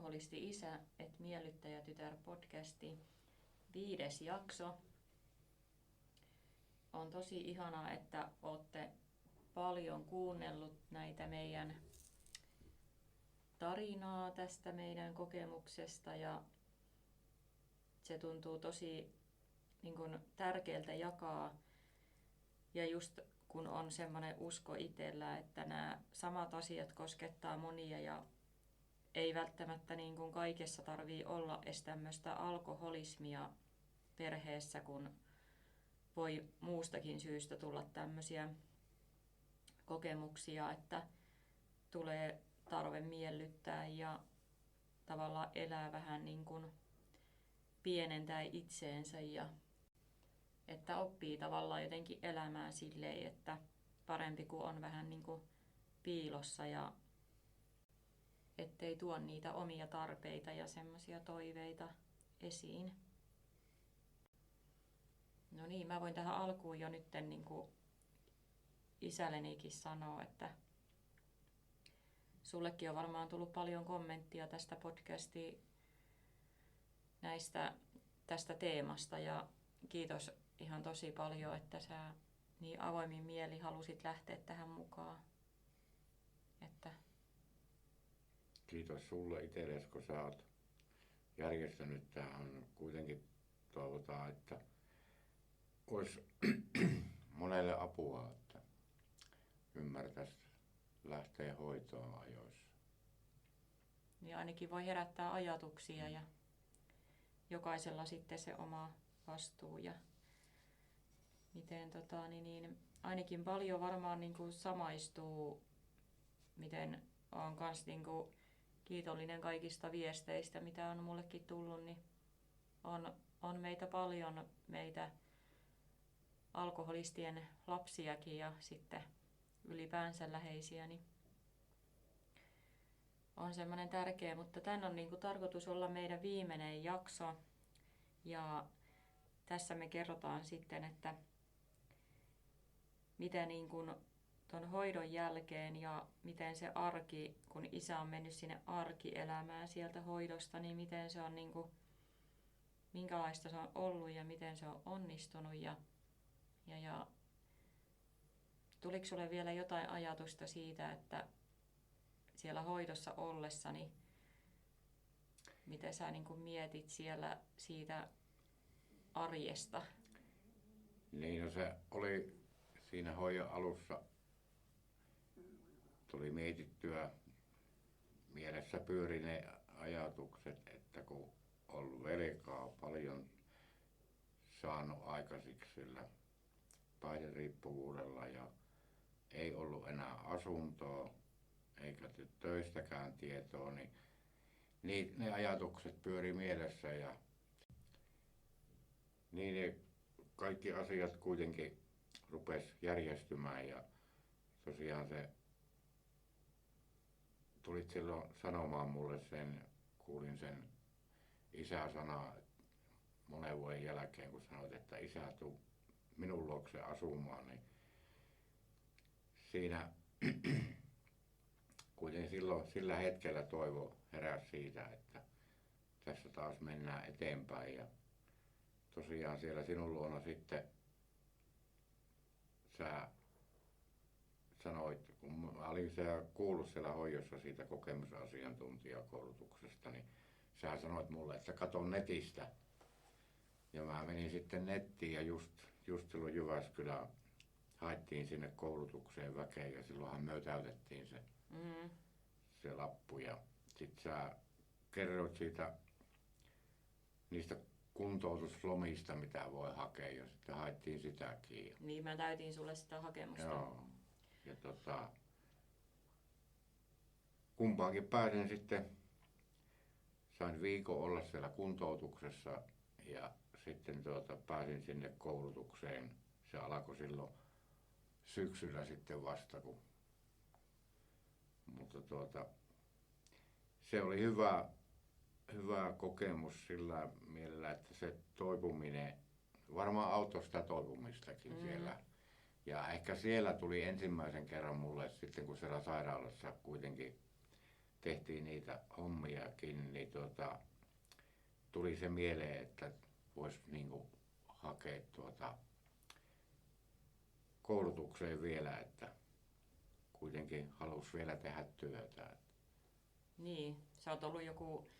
Alkoholisti isä et miellyttäjätytär podcasti 5. jakso. On tosi ihanaa, että olette paljon kuunnellut näitä meidän tarinaa tästä meidän kokemuksesta ja se tuntuu tosi tärkeältä jakaa. Ja just kun on semmoinen usko itsellä, että nämä samat asiat koskettaa monia ja ei välttämättä kaikessa tarvii olla edes tämmöistä alkoholismia perheessä, kun voi muustakin syystä tulla tämmöisiä kokemuksia, että tulee tarve miellyttää ja tavallaan elää vähän pienentää itseensä ja että oppii tavallaan jotenkin elämään silleen, että parempi kuin on vähän piilossa ja ettei tuo niitä omia tarpeita ja semmoisia toiveita esiin. No niin, mä voin tähän alkuun jo nyt isällenikin sanoa, että sullekin on varmaan tullut paljon kommenttia tästä podcastia tästä teemasta ja kiitos ihan tosi paljon, että sä niin avoimin mieli halusit lähteä tähän mukaan. Kiitos sulle itsellesi, kun sä oot järjestänyt tähän. Kuitenkin toivotaan, että olisi monelle apua, että ymmärtäisi lähteä hoitoon ajoissa. Ja ainakin voi herättää ajatuksia ja jokaisella sitten se oma vastuu ja miten ainakin paljon varmaan samaistuu, miten olen kans kiitollinen kaikista viesteistä, mitä on mullekin tullut, niin on meitä paljon, meitä alkoholistien lapsiakin ja sitten ylipäänsä läheisiä, niin on semmoinen tärkeä, mutta tämän on tarkoitus olla meidän viimeinen jakso ja tässä me kerrotaan sitten, että miten tuon hoidon jälkeen ja miten se arki, kun isä on mennyt sinne arkielämään sieltä hoidosta, niin miten se on minkälaista se on ollut ja miten se on onnistunut ja tuliko sulle vielä jotain ajatusta siitä, että siellä hoidossa ollessani, miten sä mietit siellä siitä arjesta? Niin, no se oli siinä hoidon alussa, tuli mietittyä, mielessä pyöri ne ajatukset, että kun ollut velkaa paljon saanut aikaisiksi sillä päihderiippuvuudella ja ei ollut enää asuntoa eikä töistäkään tietoa, niin ne ajatukset pyöri mielessä ja niin ne kaikki asiat kuitenkin rupesi järjestymään ja tosiaan se tulit silloin sanomaan mulle sen, kuulin sen isä sanaa monen vuoden jälkeen, kun sanoit, että isä tuu minun luokse asumaan, niin siinä kuitenkin silloin sillä hetkellä toivo heräsi siitä, että tässä taas mennään eteenpäin ja tosiaan siellä sinun luona sitten sä sanoit, kun mä olin kuullut siellä hoidossa siitä kokemusasiantuntijakoulutuksesta, niin sä sanoit mulle, että kato netistä. Ja mä menin sitten nettiin ja just silloin Jyväskylään haettiin sinne koulutukseen väkeä ja silloinhan me täytettiin se lappu. Ja sit sä kerroit niistä kuntoutuslomista, mitä voi hakea ja sitten haettiin sitäkin. Niin, mä täytin sulle sitä hakemusta. Joo. Ja kumpaankin pääsin sitten, sain viikon olla siellä kuntoutuksessa ja sitten pääsin sinne koulutukseen. Se alkoi silloin syksyllä sitten vasta, mutta se oli hyvä kokemus sillä mielellä, että se toipuminen, varmaan auttoi sitä toipumistakin siellä. Ja ehkä siellä tuli ensimmäisen kerran mulle sitten, kun siellä sairaalassa kuitenkin tehtiin niitä hommiakin, niin tuli se mieleen, että voisi niinku hakea koulutukseen vielä, että kuitenkin halusi vielä tehdä työtä. Niin, sä oot ollut joku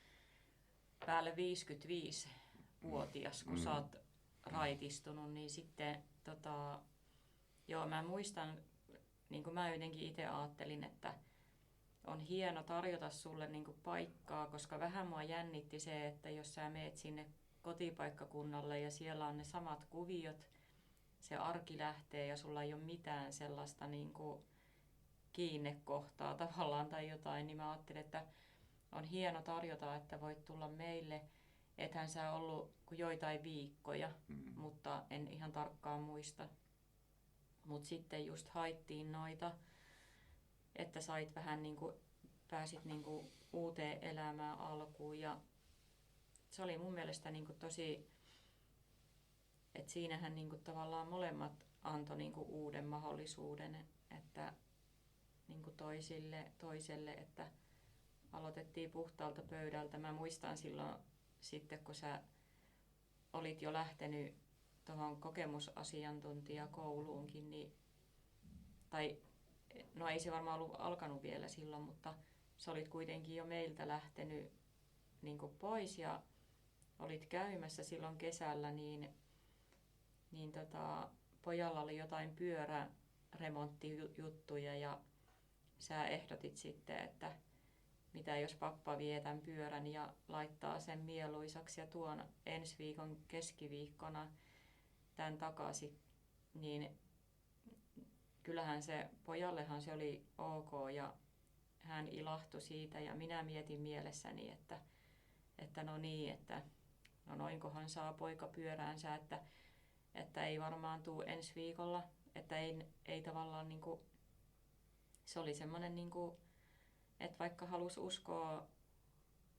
päälle 55-vuotias, kun sä oot raitistunut, niin sitten joo, mä muistan, niin kuin mä jotenkin itse ajattelin, että on hieno tarjota sulle niin kuin paikkaa, koska vähän mua jännitti se, että jos sä meet sinne kotipaikkakunnalle ja siellä on ne samat kuviot, se arki lähtee ja sulla ei ole mitään sellaista niin kuin kiinnekohtaa tavallaan tai jotain, niin mä ajattelin, että on hieno tarjota, että voit tulla meille. Ethän sä ollut kuin joitain viikkoja, mutta en ihan tarkkaan muista. Mutta sitten just haettiin noita, että sait vähän niinku, pääsit niinku uuteen elämään alkuun. Ja se oli mun mielestä niinku tosi, että siinähän niinku tavallaan molemmat antoi niinku uuden mahdollisuuden, että niinku toiselle, että aloitettiin puhtaalta pöydältä. Mä muistan silloin sitten, kun sä olit jo lähtenyt tuohon kokemusasiantuntijakouluunkin, niin, tai no ei se varmaan ollut alkanut vielä silloin, mutta sä olit kuitenkin jo meiltä lähtenyt niin kuin pois ja olit käymässä silloin kesällä, niin pojalla oli jotain pyöräremonttijuttuja ja sä ehdotit sitten, että mitä jos pappa vie tämän pyörän ja laittaa sen mieluisaksi ja tuon ensi viikon keskiviikkona tämän takaisin, niin kyllähän se, pojallehan se oli ok ja hän ilahtui siitä ja minä mietin mielessäni, että no niin, että no noinkohan saa poika pyöräänsä, että ei varmaan tule ensi viikolla, että ei tavallaan niinku, se oli semmoinen niinku, että vaikka halusi uskoa,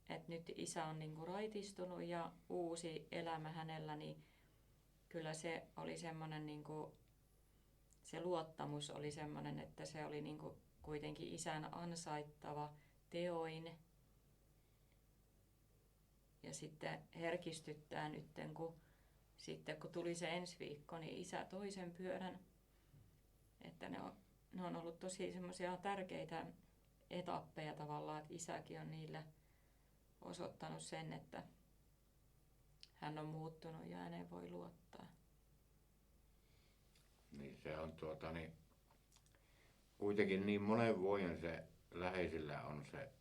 että nyt isä on niinku raitistunut ja uusi elämä hänellä, niin kyllä se oli semmoinen, niinku, se luottamus oli semmoinen, että se oli niinku kuitenkin isän ansaittava teoin. Ja sitten herkistyttää nyt, kun tuli se ensi viikko, niin isä toi sen pyörän. Että ne on ollut tosi semmoisia tärkeitä etappeja tavallaan, että isäkin on niillä osoittanut sen, että hän on muuttunut ja häneen voi luottaa. Niin se on kuitenkin niin monen vuoden se läheisillä on se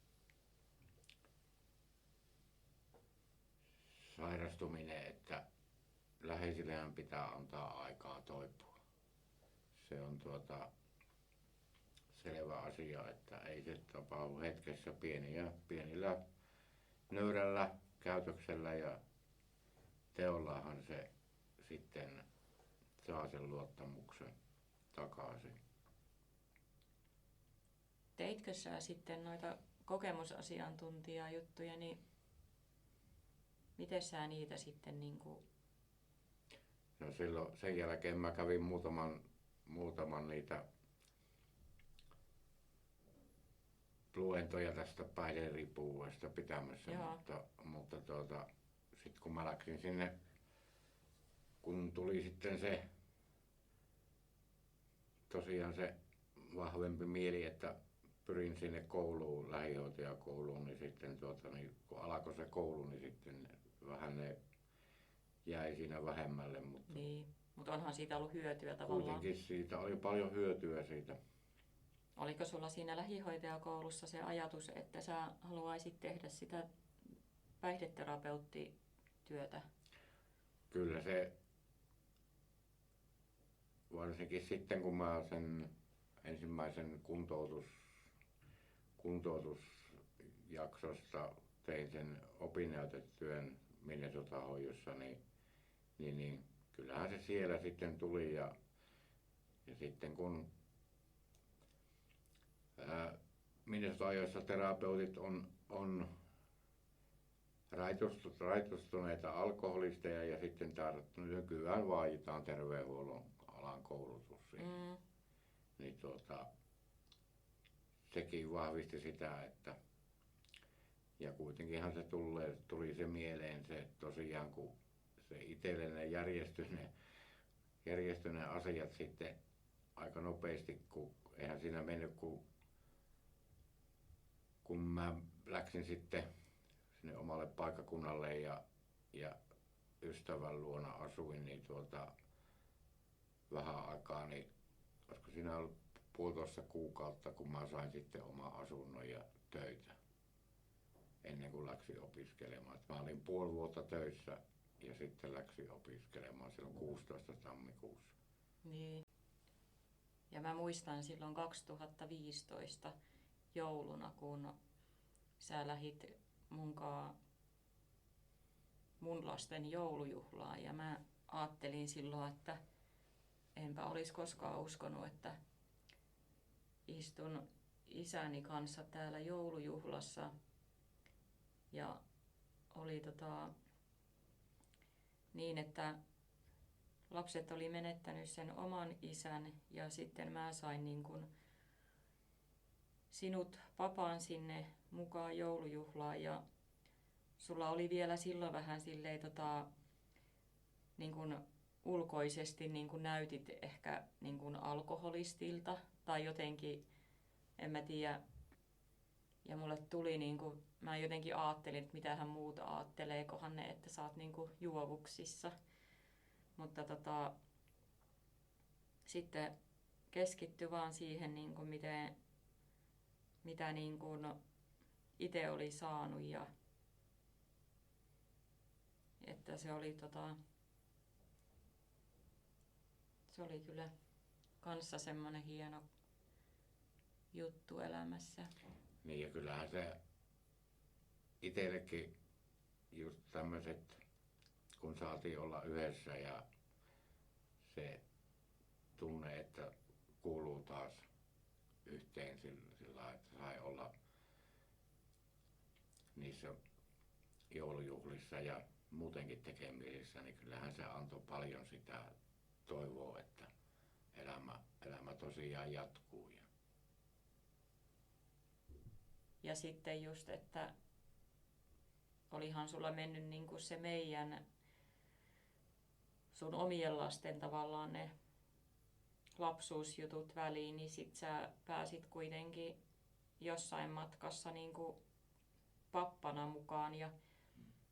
sairastuminen, että läheisillehän pitää antaa aikaa toipua. Se on selvä asia, että ei se tapahdu hetkessä pienillä nöyrällä käytöksellä ja teollahan se sitten saa sen luottamuksen takaisin. Teitkö sä sitten noita kokemusasiantuntijajuttuja, niin miten sä niitä sitten niinku? No silloin sen jälkeen mä kävin muutaman niitä luentoja tästä päihderiippuvuudesta pitämässä, mutta sitten kun mä läksin sinne, kun tuli sitten se tosiaan se vahvempi mieli, että pyrin sinne kouluun, lähihoitajakouluun, niin sitten niin kun alkoi se koulu, niin sitten vähän ne jäi siinä vähemmälle. Niin, mutta onhan siitä ollut hyötyä tavallaan. Kuitenkin siitä oli paljon hyötyä siitä. Oliko sulla siinä lähihoitajakoulussa se ajatus, että sä haluaisit tehdä sitä päihdeterapeuttityötä? Kyllä se, varsinkin sitten kun mä sen ensimmäisen kuntoutusjaksosta tein sen opinnäytetyön Minnesota-hoidossa, niin kyllähän se siellä sitten tuli ja sitten kun Minnesota-hoidossa terapeutit on raitustuneita alkoholisteja ja sitten nykyään vaaditaan terveydenhuollon alan koulutus siihen. Niin sekin vahvisti sitä, että Ja kuitenkinhan se tuli se mieleen se, että tosiaan kun se itselle ne järjestyi ne asiat sitten aika nopeasti, kun eihän siinä mennyt, kun mä läksin sitten sinne omalle paikkakunnalle ja ystävän luona asuin, niin vähän aikaa, niin olisiko siinä ollut 1,5 kuukautta, kun mä sain sitten oma asunnon ja töitä ennen kuin läksin opiskelemaan. Mä olin 5 vuotta töissä ja sitten läksin opiskelemaan silloin 16. tammikuussa. Niin. Ja mä muistan silloin 2015 jouluna, kun sä lähit mun lasten joulujuhlaan ja mä ajattelin silloin, että enpä olisi koskaan uskonut, että istun isäni kanssa täällä joulujuhlassa ja oli niin, että lapset oli menettänyt sen oman isän ja sitten mä sain niin kuin sinut papaan sinne mukaan joulujuhlaan ja sulla oli vielä silloin vähän silleen niin kuin ulkoisesti niin kuin näytit ehkä niin kuin alkoholistilta tai jotenkin, en mä tiedä. Ja mulle tuli niin kuin, mä jotenkin ajattelin, että mitähän muuta ajatteleekohan ne, että sä oot niin kuin juovuksissa. Mutta sitten keskitty vaan siihen, niin kuin mitä niin kuin itse oli saanut ja että se oli se oli kyllä kanssa semmoinen hieno juttu elämässä. Niin ja kyllähän se itsellekin just tämmöiset, kun saatiin olla yhdessä ja se tunne, että kuuluu taas yhteen sillä että sai olla niissä joulujuhlissa ja muutenkin tekemisissä, niin kyllähän se antoi paljon sitä toivoa, että elämä tosiaan jatkuu. Ja sitten just, että olihan sulla mennyt niin kuin se sun omien lasten tavallaan ne lapsuusjutut väliin, niin sit sä pääsit kuitenkin jossain matkassa niin kuin pappana mukaan ja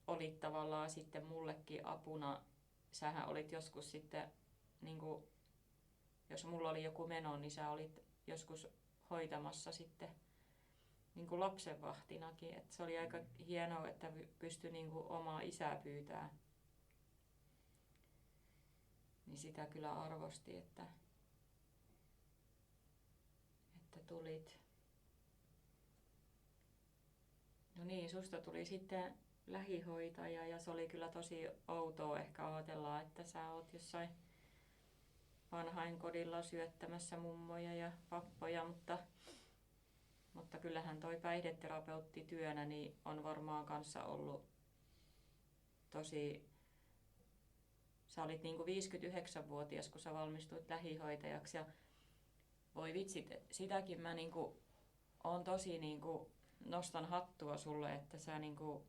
olit tavallaan sitten mullekin apuna. Sähän olit joskus sitten, niin kuin, jos mulla oli joku meno, niin sä olit joskus hoitamassa sitten niin kuin lapsenvahtinakin. Et se oli aika hienoa, että pystyi niin kuin omaa isää pyytää. Niin sitä kyllä arvosti, että tulit. No niin, susta tuli sitten lähihoitaja ja se oli kyllä tosi outoa ehkä ajatella, että sä oot jossain vanhainkodilla syöttämässä mummoja ja pappoja, mutta kyllähän toi päihdeterapeutti-työnä niin on varmaan kanssa ollut tosi. Sä olit niinku 59-vuotias, kun sä valmistuit lähihoitajaksi ja voi vitsit, sitäkin mä niinku on tosi niinku nostan hattua sulle, että sä niinku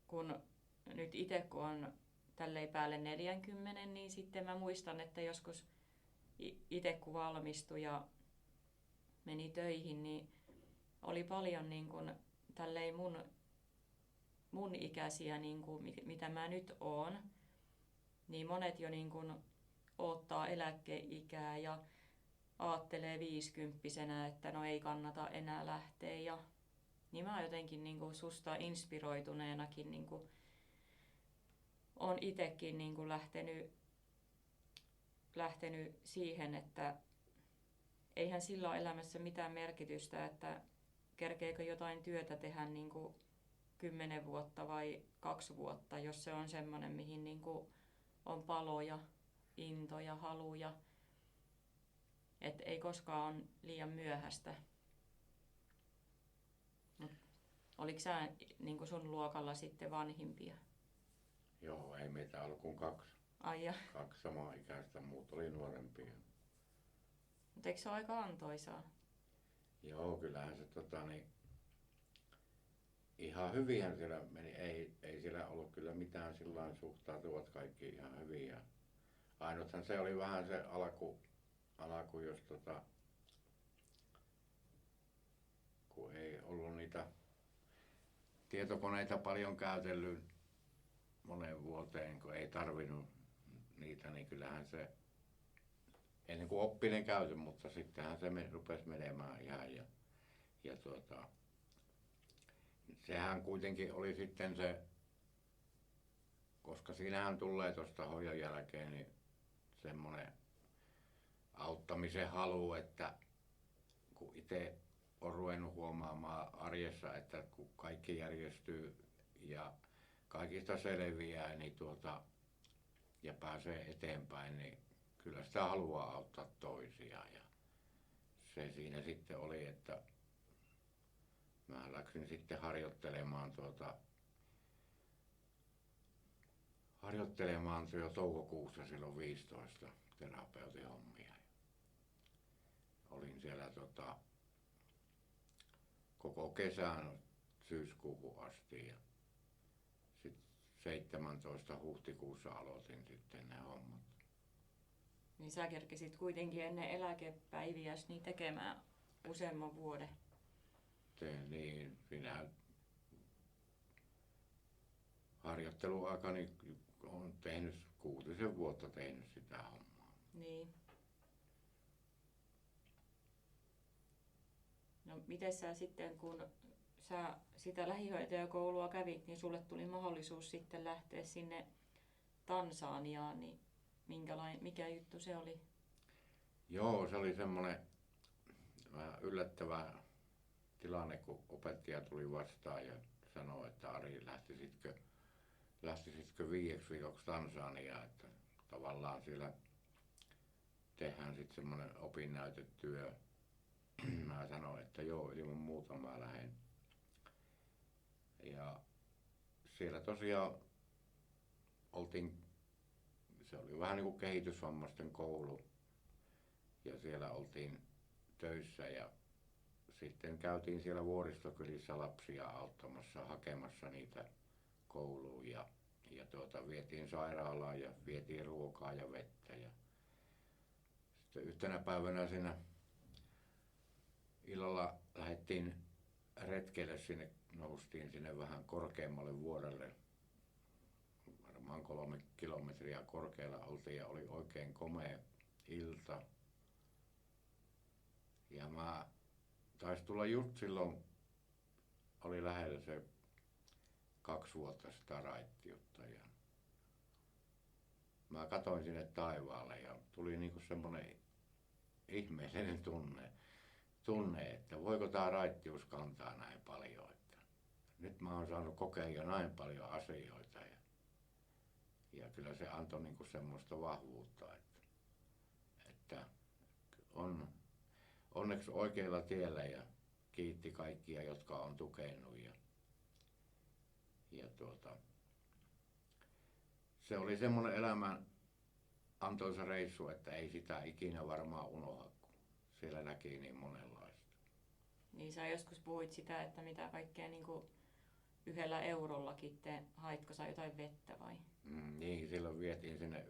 kun nyt itse kun on tälleen päälle 40, niin sitten mä muistan, että joskus itse kun valmistui ja meni töihin, niin oli paljon niin kuin tälleen mun ikäisiä, niin kuin, mitä mä nyt oon, niin monet jo niin kuin odottaa eläkeikää ja aattelee 50-vuotiaana, että no ei kannata enää lähteä. Ja, niin mä jotenkin niin kuin susta inspiroituneenakin niin kuin, on itsekin niin kuin lähtenyt siihen, että eihän sillä ole elämässä mitään merkitystä, että kerkeekö jotain työtä tehdä niin kuin 10 vuotta vai 2 vuotta, jos se on semmoinen, mihin niin kuin on paloja, intoja, haluja. Että ei koskaan ole liian myöhäistä. Oliko sä niin kuin sun luokalla sitten vanhimpia? Joo, ei meitä ollut kuin 2. Ai ja. 2 samaa ikäistä, muut oli nuorempia. Mutta eikö se ole aika antoisaa? Joo, kyllähän se ihan hyvinhän siellä meni. Ei siellä ollut kyllä mitään sillain, suhtautuvat kaikki ihan hyvin. Ja ainuthan se oli vähän se alku jos kun ei ollut niitä tietokoneita paljon käytellyt moneen vuoteen, kun ei tarvinnut niitä, niin kyllähän se ennen kuin oppi ne käytön, mutta sittenhän se rupesi menemään ihan ja sehän kuitenkin oli sitten se, koska siinähän tulee tuosta hoidon jälkeen niin semmoinen auttamisen halu, että kun itse on ruvennut huomaamaan arjessa, että kun kaikki järjestyy ja kaikista selviää niin ja pääsee eteenpäin, niin kyllä sitä haluaa auttaa toisia. Ja se siinä sitten oli, että mä läksin sitten harjoittelemaan jo toukokuussa silloin 15 terapeutin hommia. Olin siellä koko kesän syyskuuhun asti ja sitten 17 huhtikuussa aloitin sitten ne hommat. Niin sä kerkesit kuitenkin ennen eläkepäiviäsi niin tekemään useamman vuoden. Niin, siinä harjoitteluaikani olen tehnyt 6 vuotta tehnyt sitä hommaa. Niin. No miten sä sitten, kun sä sitä lähihoitajakoulua kävit, niin sulle tuli mahdollisuus sitten lähteä sinne Tansaniaan, niin mikä juttu se oli? Joo, se oli semmoinen vähän yllättävä tilanne, kun opettaja tuli vastaan ja sanoi, että Ari, lähtisitkö 5 viikoksi Tansaniaan, että tavallaan siellä tehdään sitten semmoinen opinnäytetyö. Mä sanoin, että joo, ilman muuta mä lähden. Ja siellä tosiaan se oli vähän niin kuin kehitysvammaisten koulu. Ja siellä oltiin töissä ja sitten käytiin siellä Vuoristokylissä lapsia auttamassa, hakemassa niitä kouluun ja vietiin sairaalaan ja vietiin ruokaa ja vettä. Ja sitten yhtenä päivänä siinä illalla lähdettiin retkelle noustiin sinne vähän korkeammalle vuorelle. Varmaan 3 kilometriä korkealla oltiin ja oli oikein komea ilta. Ja mä taisi tulla just silloin, oli lähellä se 2 vuotta sitä raittiutta ja mä katoin sinne taivaalle ja tuli niinku semmoinen ihmeellinen tunne, että voiko tää raittius kantaa näin paljon, että nyt mä oon saanut kokea jo näin paljon asioita ja kyllä se antoi niinku semmoista vahvuutta, että on onneksi oikealla tiellä ja kiitti kaikkia, jotka on tukenut ja se oli semmoinen elämän antoisa reissu, että ei sitä ikinä varmaan unohda, kun siellä näki niin monenlaista. Niin sä joskus puhuit sitä, että mitä kaikkea niin kuin 1 eurollakin haitko sä jotain vettä vai? Niin, silloin vietiin sinne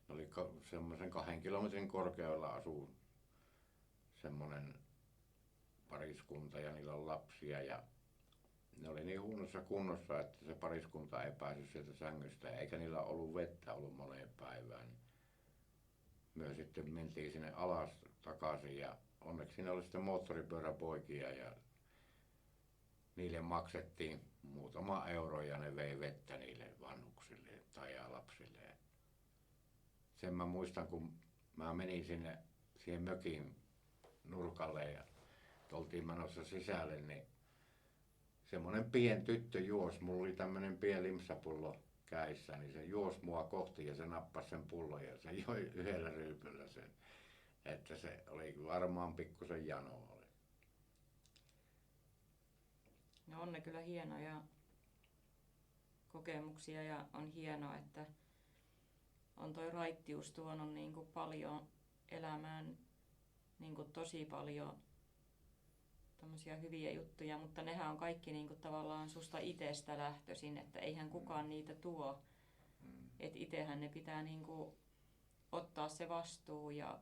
oli semmoisen 2 kilometrin korkeudella asuu semmoinen pariskunta ja niillä on lapsia ja ne oli niin huonossa kunnossa, että se pariskunta ei päässyt sieltä sängystä eikä niillä ollut vettä ollut moneen päivään. Me sitten mentiin sinne alas takaisin ja onneksi siinä oli sitten moottoripyöräpoikia ja niille maksettiin muutama euro ja ne vei vettä niille vanhuksille tai lapsille. Sen mä muistan, kun mä menin siihen mökin nurkalle ja oltiin menossa sisälle, niin semmoinen pieni tyttö juosi, mulla oli tämmöinen pieni limsapullo käissä, niin se juosi mua kohti ja se nappasi sen pullon ja se joi 1 ryypyllä sen. Että se oli varmaan pikkusen jano oli. No on ne kyllä hienoja kokemuksia ja on hienoa, että on toi raittius tuonut niin kuin paljon elämään niin kuin tosi paljon tommosia hyviä juttuja, mutta nehän on kaikki niinku tavallaan susta itsestä lähtöisin, että eihän kukaan niitä tuo. Et itsehän ne pitää niinku ottaa se vastuu ja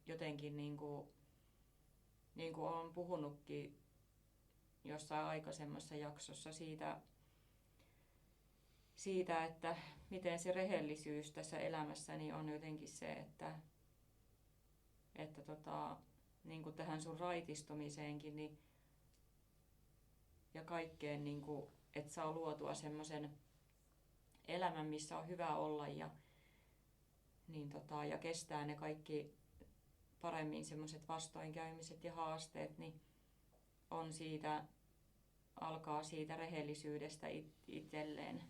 jotenkin niin kuin olen puhunutkin jossain aikaisemmassa jaksossa siitä, että miten se rehellisyys tässä elämässäni on jotenkin se, että niin kuin tähän sun raitistumiseenkin niin, ja kaikkeen, niin kuin, että saa luotua semmoisen elämän, missä on hyvä olla ja, niin ja kestää ne kaikki paremmin semmoiset vastoinkäymiset ja haasteet, niin on alkaa siitä rehellisyydestä itselleen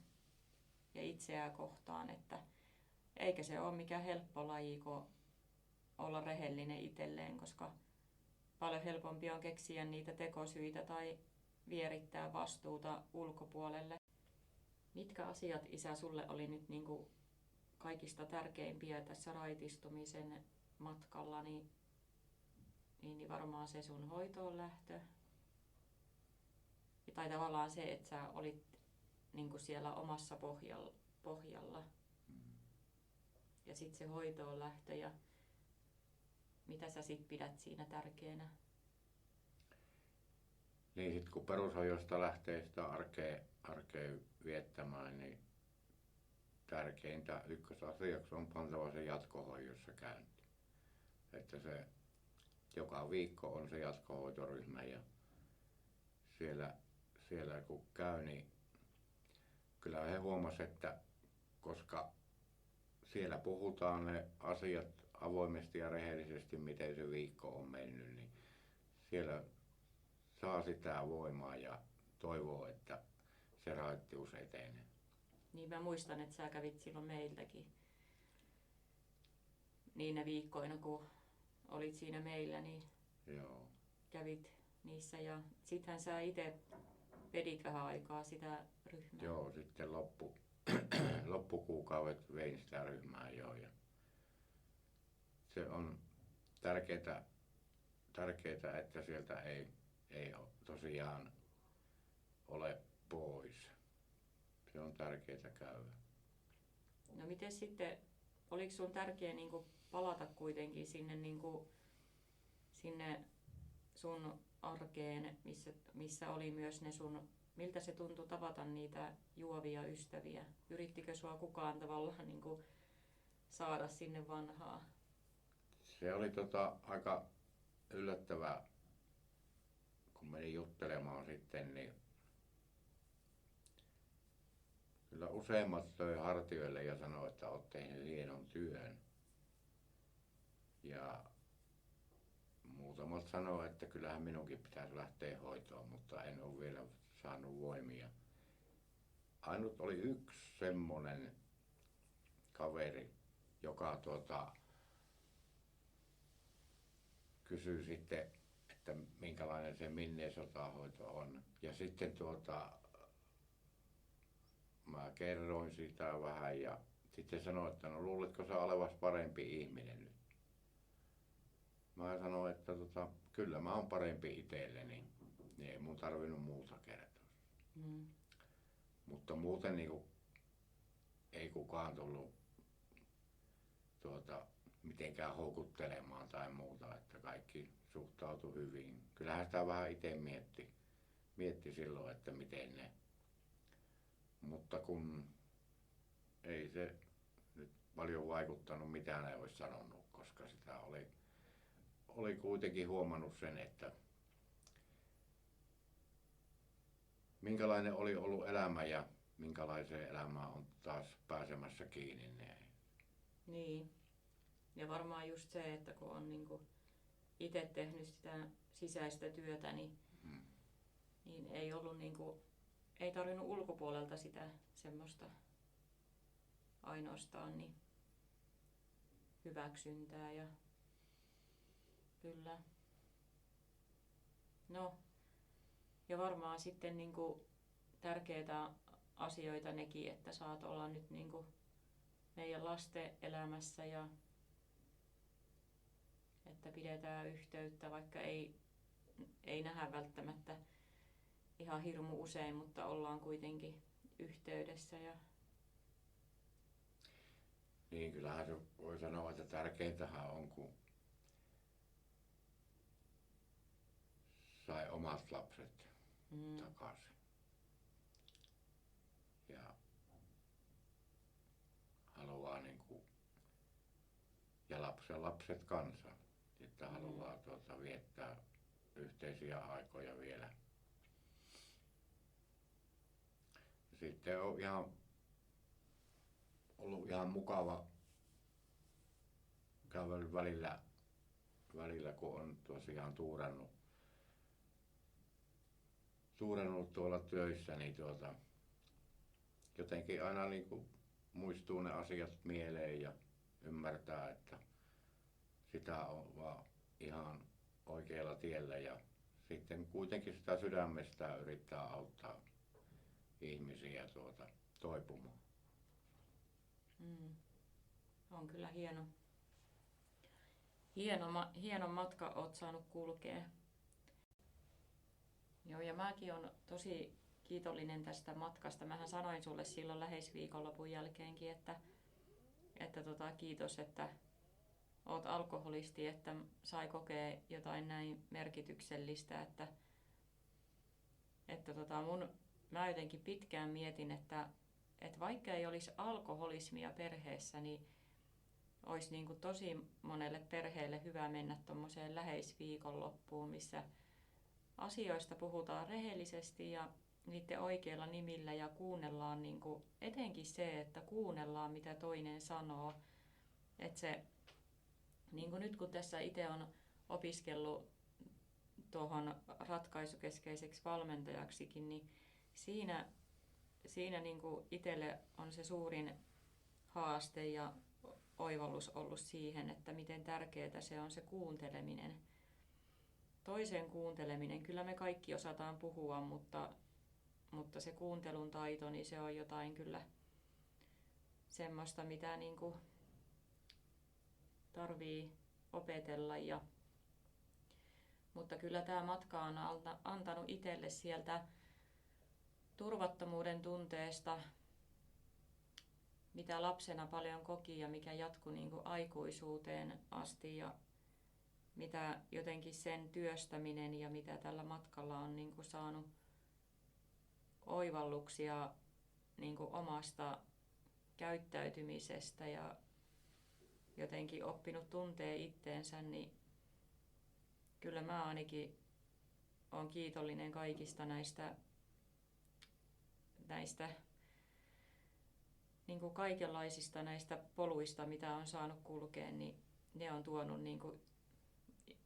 ja itseään kohtaan, että eikä se ole mikään helppo laji, kun olla rehellinen itselleen, koska paljon helpompi on keksiä niitä tekosyitä tai vierittää vastuuta ulkopuolelle. Mitkä asiat, isä, sulle oli nyt niin kaikista tärkeimpiä tässä raitistumisen matkalla, niin varmaan se sun hoitoon lähtö. Tai tavallaan se, että sä olit niin siellä omassa pohjalla. Ja sitten se hoitoon lähtö ja mitä sä sit pidät siinä tärkeänä? Niin sit kun perushoidosta lähtee sitä arkea viettämään, niin tärkeintä ykkösasiaksi on pantava se jatkohoidossa käynti. Että se joka viikko on se jatkohoitoryhmä ja siellä kun käy, niin kyllä he huomasivat, että koska siellä puhutaan ne asiat avoimesti ja rehellisesti, miten se viikko on mennyt, niin siellä saa sitä voimaa ja toivoo, että se raittius etenee. Niin mä muistan, että sä kävit silloin meiltäkin niinä viikkoina, kun olit siinä meillä, niin joo, kävit niissä ja sittenhän sä itse vedit vähän aikaa sitä ryhmää. Joo, sitten loppukuukaudet vein sitä ryhmää jo ja se on tärkeää, että sieltä ei tosiaan ole pois. Se on tärkeää käydä. No miten sitten, oliko sun tärkeä niin kuin palata kuitenkin sinne, niin kuin, sinne sun arkeen, missä oli myös ne sun, miltä se tuntui tavata niitä juovia ystäviä? Yrittikö sua kukaan tavallaan niin kuin saada sinne vanhaa? Se oli aika yllättävää, kun menin juttelemaan sitten, niin kyllä useimmat löi hartioille ja sanoi, että olet tehnyt hienon työn. Ja muutamat sanoi, että kyllähän minunkin pitäisi lähteä hoitoon, mutta en ole vielä saanut voimia. Ainut oli yksi semmoinen kaveri, joka kysyi sitten, että minkälainen se Minneen sotahoito on. Ja sitten mä kerroin sitä vähän ja sitten sanoin, että no luuletko sä olevas parempi ihminen nyt? Mä sanoin, että kyllä mä oon parempi itselleni, niin ei mun tarvinnut muuta kertoa. Mutta muuten niin ei kukaan tullut mitenkään houkuttelemaan tai muuta, että kaikki suhtautui hyvin. Kyllähän sitä vähän itse mietti silloin, että miten ne. Mutta kun ei se nyt paljon vaikuttanut, mitään ei olisi sanonut, koska sitä oli kuitenkin huomannut sen, että minkälainen oli ollut elämä ja minkälaiseen elämään on taas pääsemässä kiinni. Niin. Ja varmaan just se, että kun on niinku itse tehnyt sitä sisäistä työtä, niin ei ollut ei tarvinnut ulkopuolelta sitä semmoista ainoastaan niin hyväksyntää ja kyllä. No, ja varmaan sitten tärkeitä asioita nekin, että saat olla nyt meidän lasten elämässä ja että pidetään yhteyttä, vaikka ei ei nähdä välttämättä ihan hirmu usein, mutta ollaan kuitenkin yhteydessä. Ja Niin, kyllähän se voi sanoa, että tärkeintähän on, kun sai omat lapset takaisin. Ja haluaa ja lapsen lapset kanssa, että haluaa viettää yhteisiä aikoja vielä. Sitten on ollut ihan mukava kävellä välillä kun on tosiaan tuurannut tuolla töissä, niin jotenkin aina muistuu ne asiat mieleen ja ymmärtää, että sitä on vaan ihan oikealla tiellä ja sitten kuitenkin sitä sydämestään yrittää auttaa ihmisiä toipumaan. On kyllä hieno matka oot saanut kulkea. Joo, ja mäkin olen tosi kiitollinen tästä matkasta. Mähän sanoin sulle silloin läheisviikonlopun jälkeenkin, että kiitos, että oot alkoholisti, että sai kokea jotain näin merkityksellistä, että mä jotenkin pitkään mietin, että vaikka ei olisi alkoholismia perheessä, niin olisi niin kuin tosi monelle perheelle hyvä mennä tuommoiseen läheisviikonloppuun, missä asioista puhutaan rehellisesti ja niiden oikeilla nimillä ja kuunnellaan niin kuin, etenkin se, että kuunnellaan mitä toinen sanoo. Että se, niin kuin nyt kun tässä itse on opiskellut tuohon ratkaisukeskeiseksi valmentajaksikin, niin siinä niin kuin itselle on se suurin haaste ja oivallus ollut siihen, että miten tärkeää se on se kuunteleminen. Toisen kuunteleminen, kyllä me kaikki osataan puhua, mutta se kuuntelun taito, niin se on jotain kyllä semmoista, mitä niin kuin tarvii opetella. Mutta kyllä tämä matka on antanut itselle sieltä turvattomuuden tunteesta, mitä lapsena paljon koki ja mikä jatkui niin kuin aikuisuuteen asti ja mitä jotenkin sen työstäminen ja mitä tällä matkalla on niin kuin saanut oivalluksia niin kuin omasta käyttäytymisestä ja jotenkin oppinut tuntee itteensä, niin kyllä mä ainakin olen kiitollinen kaikista näistä niin kuin kaikenlaisista näistä poluista, mitä on saanut kulkea, niin ne on tuonut niin kuin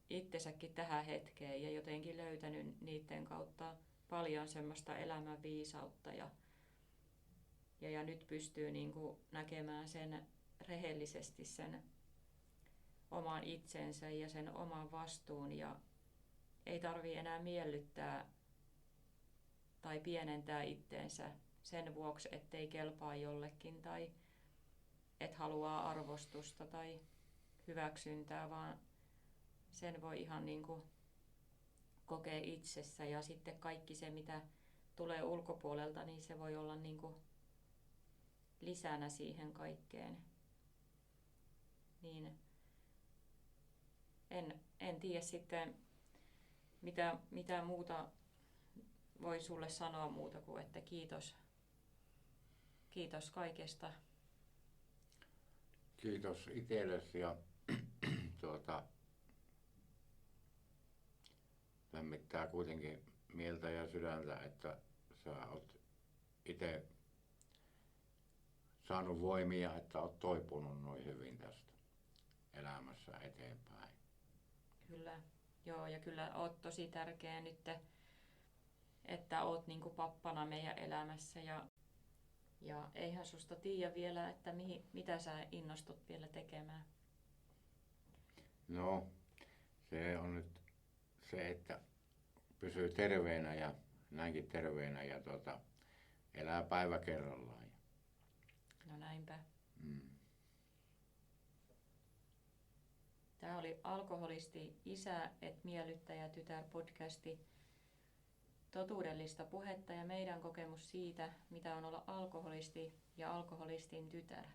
itsensäkin tähän hetkeen ja jotenkin löytänyt niiden kautta paljon semmoista elämän viisautta ja nyt pystyy niin kuin näkemään sen rehellisesti sen oman itsensä ja sen oman vastuun ja ei tarvitse enää miellyttää tai pienentää itteensä sen vuoksi, ettei kelpaa jollekin tai et haluaa arvostusta tai hyväksyntää, vaan sen voi ihan niin kuin kokea itsessä ja sitten kaikki se, mitä tulee ulkopuolelta, niin se voi olla niin kuin lisänä siihen kaikkeen. Niin en tiedä sitten mitä muuta voi sulle sanoa muuta kuin, että kiitos kaikesta. Kiitos itsellesi ja lämmittää kuitenkin mieltä ja sydäntä, että sä oot itse saanut voimia, että oot toipunut noin hyvin tästä elämässä eteenpäin. Kyllä, joo, ja kyllä oot tosi tärkeä nyt, että oot niinku pappana meidän elämässä ja eihän susta tiedä vielä, että mitä sä innostut vielä tekemään. No, se on nyt se, että pysyy terveenä ja näinkin terveenä ja elää päivä kerrallaan. No näinpä. Tämä oli Alkoholisti isä et miellyttäjä tytär podcasti. Totuudellista puhetta ja meidän kokemus siitä, mitä on olla alkoholisti ja alkoholistin tytär.